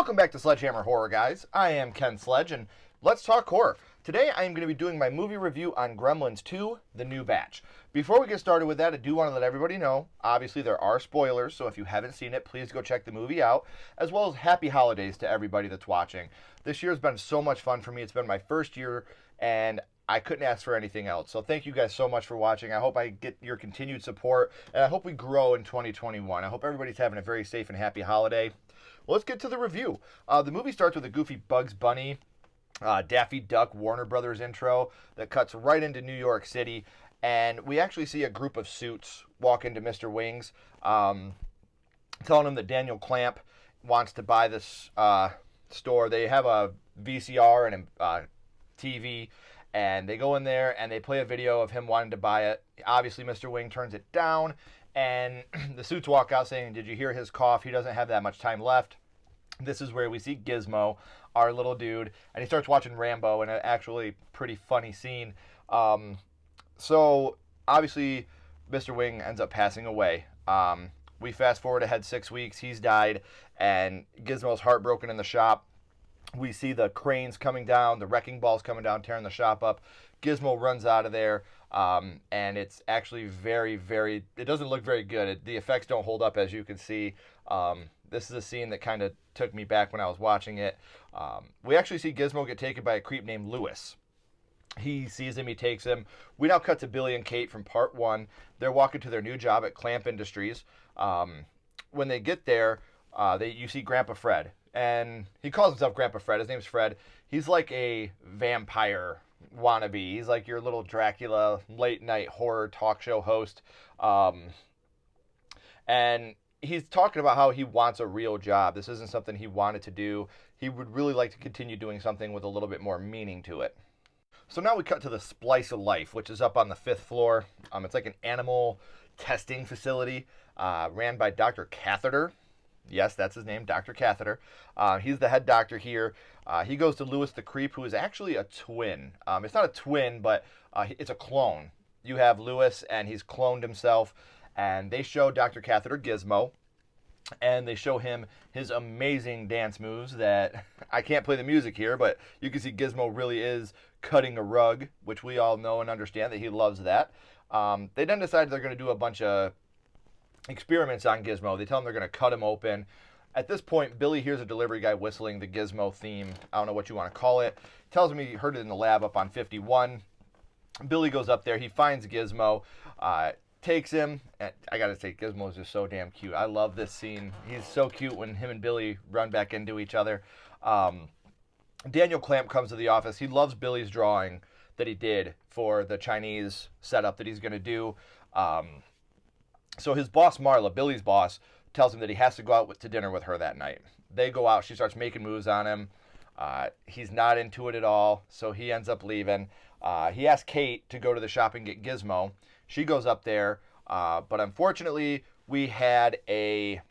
Welcome back to Sledgehammer Horror, guys. I am Ken Sledge, and let's talk horror. Today, I am going to be doing my movie review on Gremlins 2, The New Batch. Before we get started with that, I do want to let everybody know, obviously there are spoilers, so if you haven't seen it, please go check the movie out, as well as happy holidays to everybody that's watching. This year has been so much fun for me. It's been my first year, and I couldn't ask for anything else. So thank you guys so much for watching. I hope I get your continued support, and I hope we grow in 2021. I hope everybody's having a very safe and happy holiday. Well, let's get to the review. The movie starts with a goofy Bugs Bunny, Daffy Duck, Warner Brothers intro that cuts right into New York City, and we actually see a group of suits walk into Mr. Wing's, telling him that Daniel Clamp wants to buy this store. They have a VCR and a TV, and they go in there and they play a video of him wanting to buy it. Obviously, Mr. Wing turns it down, and the suits walk out saying, "Did you hear his cough? He doesn't have that much time left." This is where we see Gizmo, our little dude, and he starts watching Rambo in an actually pretty funny scene. So, obviously, Mr. Wing ends up passing away. We fast forward ahead 6 weeks. He's died, and Gizmo's heartbroken in the shop. We see the cranes coming down, the wrecking balls coming down, tearing the shop up. Gizmo runs out of there, and it's actually it doesn't look very good. The effects don't hold up, as you can see. This is a scene that kind of took me back when I was watching it. We actually see Gizmo get taken by a creep named Lewis. He sees him, he takes him. We now cut to Billy and Kate from part one. They're walking to their new job at Clamp Industries. When they get there, you see Grandpa Fred. And he calls himself Grandpa Fred. His name's Fred. He's like a vampire wannabe. He's like your little Dracula late night horror talk show host. And he's talking about how he wants a real job. This isn't something he wanted to do. He would really like to continue doing something with a little bit more meaning to it. So now we cut to the Splice of Life, which is up on the 5th floor. It's like an animal testing facility ran by Dr. Catheter. Yes, that's his name, Dr. Catheter. He's the head doctor here. He goes to Lewis the Creep, who is actually a twin. It's not a twin, but it's a clone. You have Lewis, and he's cloned himself. And they show Dr. Catheter Gizmo, and they show him his amazing dance moves that I can't play the music here, but you can see Gizmo really is cutting a rug, which we all know and understand that he loves that. They then decide they're going to do a bunch of experiments on Gizmo. They tell him they're going to cut him open. At this point, Billy hears a delivery guy whistling the Gizmo theme. I don't know what you want to call it. Tells him he heard it in the lab up on 51. Billy goes up there. He finds Gizmo, takes him. And I got to say, Gizmo is just so damn cute. I love this scene. He's so cute when him and Billy run back into each other. Daniel Clamp comes to the office. He loves Billy's drawing that he did for the Chinese setup that he's going to do. So his boss, Marla, Billy's boss, tells him that he has to go out to dinner with her that night. They go out. She starts making moves on him. He's not into it at all, so he ends up leaving. He asks Kate to go to the shop and get Gizmo. She goes up there, but unfortunately, we had a...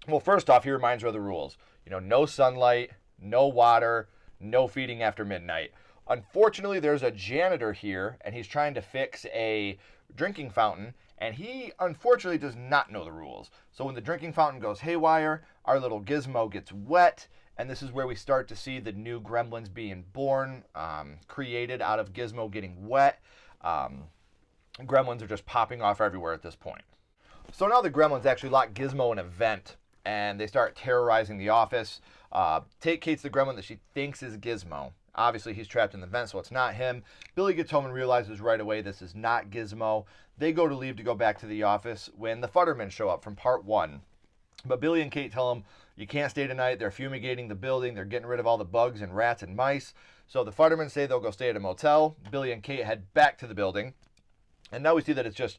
Well, first off, he reminds her of the rules. No sunlight, no water, no feeding after midnight. Unfortunately, there's a janitor here, and he's trying to fix a drinking fountain, and he, unfortunately, does not know the rules. So when the drinking fountain goes haywire, our little Gizmo gets wet, and this is where we start to see the new Gremlins being born, created out of Gizmo getting wet. Gremlins are just popping off everywhere at this point. So now the Gremlins actually lock Gizmo in a vent, and they start terrorizing the office. Kate's the Gremlin that she thinks is Gizmo. Obviously, he's trapped in the vent, so it's not him. Billy gets home and realizes right away this is not Gizmo. They go to leave to go back to the office when the Futtermen show up from part one. But Billy and Kate tell him, you can't stay tonight. They're fumigating the building. They're getting rid of all the bugs and rats and mice. So the Futtermen say they'll go stay at a motel. Billy and Kate head back to the building. And now we see that it's just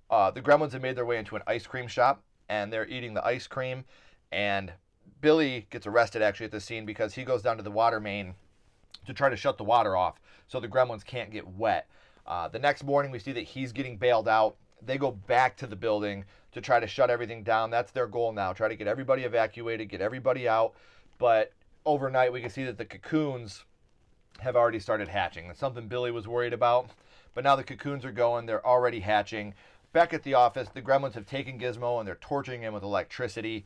the Gremlins have made their way into an ice cream shop, and they're eating the ice cream. And Billy gets arrested, actually, at this scene because he goes down to the water main to try to shut the water off so the Gremlins can't get wet. The next morning, we see that he's getting bailed out. They go back to the building to try to shut everything down. That's their goal now, try to get everybody evacuated, get everybody out. But overnight, we can see that the cocoons have already started hatching. That's something Billy was worried about. But now the cocoons are going. They're already hatching. Back at the office, the Gremlins have taken Gizmo and they're torturing him with electricity.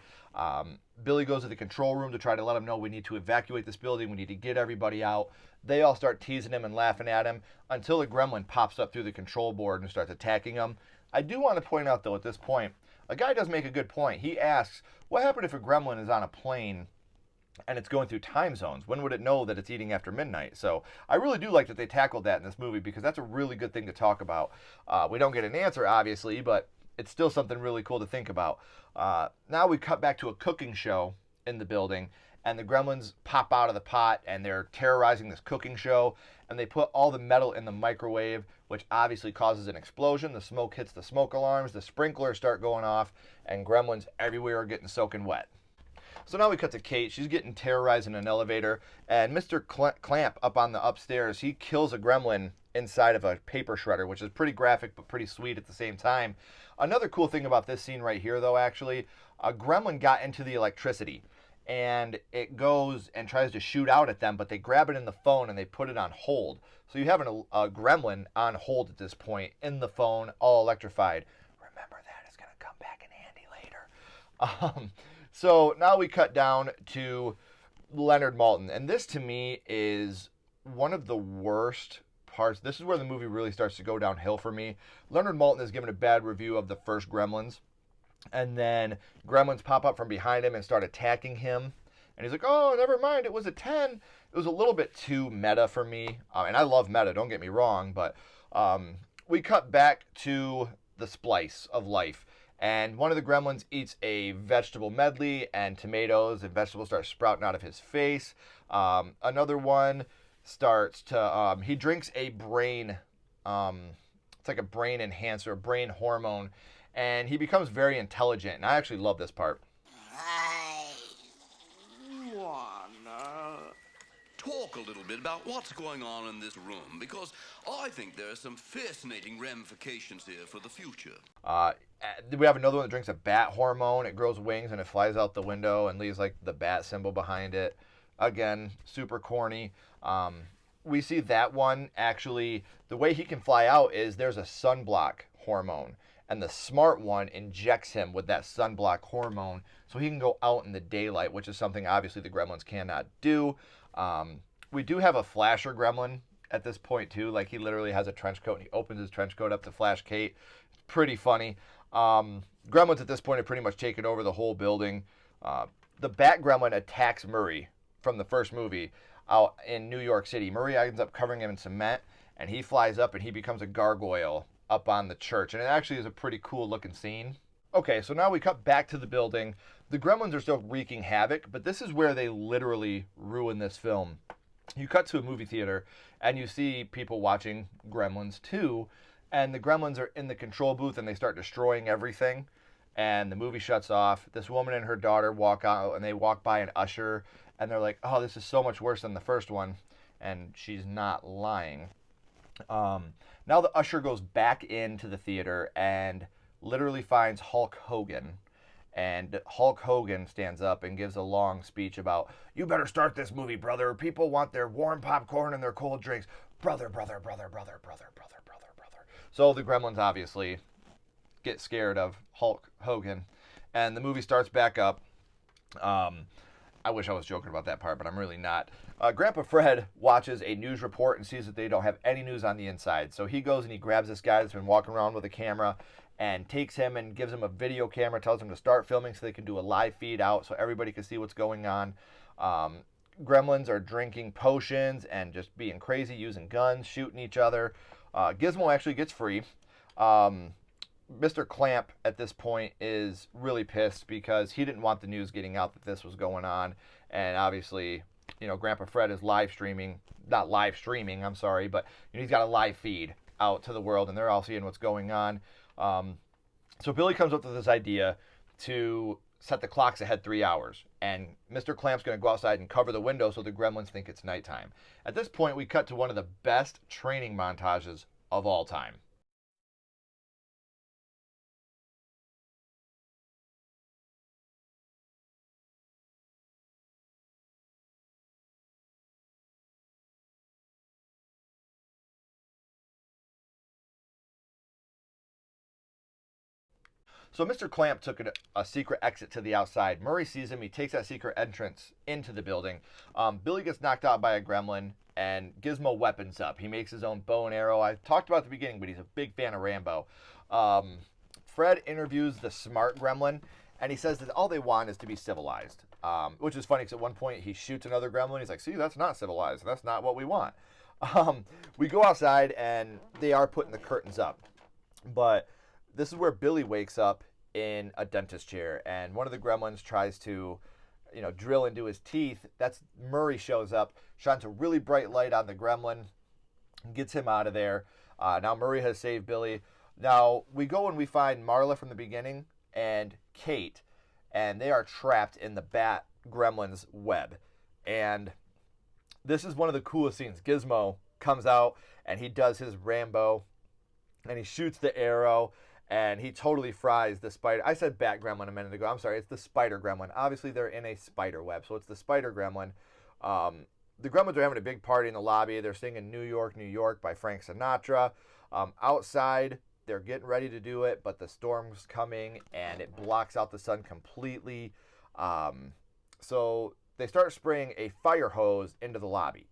Billy goes to the control room to try to let him know we need to evacuate this building. We need to get everybody out. They all start teasing him and laughing at him until a gremlin pops up through the control board and starts attacking him. I do want to point out, though, at this point, a guy does make a good point. He asks, what happened if a gremlin is on a plane and it's going through time zones? When would it know that it's eating after midnight? So I really do like that they tackled that in this movie because that's a really good thing to talk about. We don't get an answer, obviously, but it's still something really cool to think about. Now we cut back to a cooking show in the building, and the Gremlins pop out of the pot and they're terrorizing this cooking show, and they put all the metal in the microwave, which obviously causes an explosion. The smoke hits the smoke alarms, the sprinklers start going off, and Gremlins everywhere are getting soaking wet. So now we cut to Kate. She's getting terrorized in an elevator, and Mr. Clamp up on the upstairs, he kills a gremlin inside of a paper shredder, which is pretty graphic but pretty sweet at the same time. Another cool thing about this scene right here, though, actually, a gremlin got into the electricity, and it goes and tries to shoot out at them, but they grab it in the phone and they put it on hold. So you have a gremlin on hold at this point in the phone, all electrified. Remember that, it's going to come back in handy later. So now we cut down to Leonard Maltin, and this to me is one of the worst parts. This is where the movie really starts to go downhill for me. Leonard Maltin is given a bad review of the first Gremlins, and then Gremlins pop up from behind him and start attacking him. And he's like, oh, never mind, it was a 10. It was a little bit too meta for me. And I love meta, don't get me wrong, but we cut back to the splice of life. And one of the Gremlins eats a vegetable medley, and tomatoes and vegetables start sprouting out of his face. Another one starts to, he drinks a brain, it's like a brain enhancer, brain hormone, and he becomes very intelligent. And I actually love this part. I wanna talk a little bit about what's going on in this room, because I think there are some fascinating ramifications here for the future. We have another one that drinks a bat hormone. It grows wings and it flies out the window and leaves like the bat symbol behind it. Again, super corny. We see that one actually, the way he can fly out is there's a sunblock hormone, and the smart one injects him with that sunblock hormone so he can go out in the daylight, which is something obviously the Gremlins cannot do. We do have a flasher gremlin at this point too. Like, he literally has a trench coat and he opens his trench coat up to flash Kate. It's pretty funny. Gremlins at this point have pretty much taken over the whole building. The Bat Gremlin attacks Murray from the first movie out in New York City. Murray ends up covering him in cement, and he flies up and he becomes a gargoyle up on the church. And it actually is a pretty cool looking scene. Okay, so now we cut back to the building. The Gremlins are still wreaking havoc, but this is where they literally ruin this film. You cut to a movie theater and you see people watching Gremlins 2, and the Gremlins are in the control booth and they start destroying everything, and the movie shuts off. This woman and her daughter walk out, and they walk by an usher, and they're like, oh, this is so much worse than the first one, and she's not lying. Now the usher goes back into the theater and literally finds Hulk Hogan, and Hulk Hogan stands up and gives a long speech about, you better start this movie, brother. People want their warm popcorn and their cold drinks. Brother, brother, brother, brother, brother, brother, brother, brother. So the Gremlins obviously get scared of Hulk Hogan, and the movie starts back up. I wish I was joking about that part, but I'm really not. Grandpa Fred watches a news report and sees that they don't have any news on the inside. So he goes and he grabs this guy that's been walking around with a camera and takes him and gives him a video camera, tells him to start filming so they can do a live feed out so everybody can see what's going on. Gremlins are drinking potions and just being crazy, using guns, shooting each other. Gizmo actually gets free. Mr. Clamp at this point is really pissed because he didn't want the news getting out that this was going on. And obviously, you know, Grandpa Fred is not live streaming, I'm sorry, but you know, he's got a live feed out to the world and they're all seeing what's going on. So Billy comes up with this idea to set the clocks ahead 3 hours. And Mr. Clamp's going to go outside and cover the window so the Gremlins think it's nighttime. At this point, we cut to one of the best training montages of all time. So Mr. Clamp took a secret exit to the outside. Murray sees him. He takes that secret entrance into the building. Billy gets knocked out by a gremlin, and Gizmo weapons up. He makes his own bow and arrow. I talked about at the beginning, but he's a big fan of Rambo. Fred interviews the smart gremlin, and he says that all they want is to be civilized, which is funny because at one point he shoots another gremlin. He's like, see, that's not civilized. That's not what we want. We go outside, and they are putting the curtains up. But this is where Billy wakes up in a dentist chair, and one of the gremlins tries to, drill into his teeth. That's Murray shows up, shines a really bright light on the gremlin, gets him out of there. Now Murray has saved Billy. Now we go and we find Marla from the beginning and Kate, and they are trapped in the Bat Gremlin's web. And this is one of the coolest scenes. Gizmo comes out and he does his Rambo, and he shoots the arrow, and he totally fries the spider. I said Bat Gremlin a minute ago. I'm sorry, it's the Spider Gremlin. Obviously, they're in a spider web, so it's the Spider Gremlin. The Gremlins are having a big party in the lobby. They're singing New York, New York by Frank Sinatra. Outside, they're getting ready to do it, but the storm's coming, and it blocks out the sun completely. So they start spraying a fire hose into the lobby.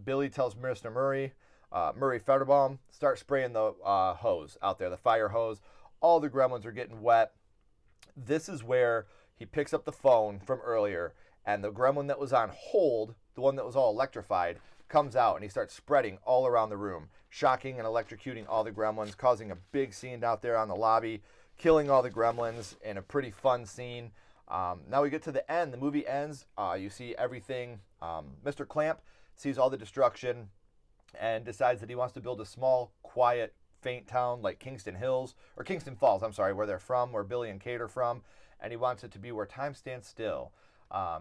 Billy tells Mr. Murray Fetterbaum, start spraying the hose out there, the fire hose. All the gremlins are getting wet. This is where he picks up the phone from earlier, and the gremlin that was on hold, the one that was all electrified, comes out, and he starts spreading all around the room, shocking and electrocuting all the gremlins, causing a big scene out there on the lobby, killing all the gremlins in a pretty fun scene. Now we get to the end. The movie ends. You see everything. Mr. Clamp sees all the destruction and decides that he wants to build a small, quiet, faint town like Kingston Falls, where they're from, where Billy and Kate are from, and he wants it to be where time stands still.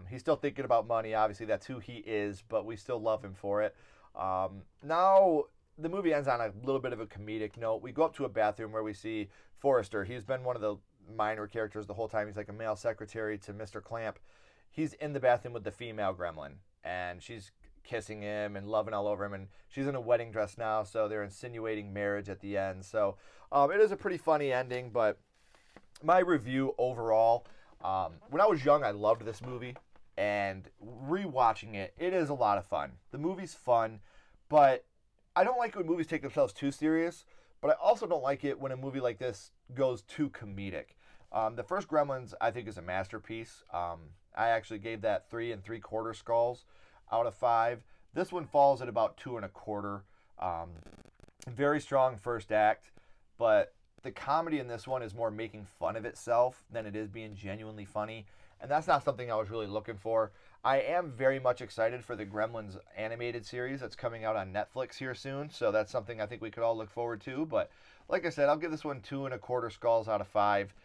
He's still thinking about money. Obviously, that's who he is, but we still love him for it. Now, the movie ends on a little bit of a comedic note. We go up to a bathroom where we see Forrester. He's been one of the minor characters the whole time. He's like a male secretary to Mr. Clamp. He's in the bathroom with the female gremlin, and she's kissing him and loving all over him, and she's in a wedding dress now, so they're insinuating marriage at the end. So it is a pretty funny ending. But my review overall, when I was young, I loved this movie, and rewatching it, it is a lot of fun. The movie's fun, but I don't like when movies take themselves too serious, but I also don't like it when a movie like this goes too comedic. The first Gremlins, I think, is a masterpiece. I actually gave that 3 3/4 skulls out of 5. This one falls at about 2 1/4. Very strong first act, but the comedy in this one is more making fun of itself than it is being genuinely funny, and that's not something I was really looking for. I am very much excited for the Gremlins animated series that's coming out on Netflix here soon, so that's something I think we could all look forward to. But like I said, I'll give this one 2 1/4 skulls out of 5.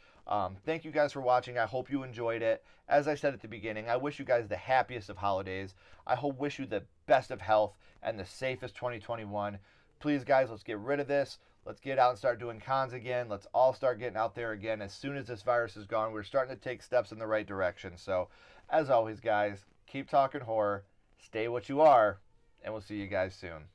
Thank you guys for watching. I hope you enjoyed it. As I said at the beginning, I wish you guys the happiest of holidays. I wish you the best of health and the safest 2021. Please, guys, let's get rid of this. Let's get out and start doing cons again. Let's all start getting out there again. As soon as this virus is gone, we're starting to take steps in the right direction. So, as always, guys, keep talking horror, stay what you are, and we'll see you guys soon.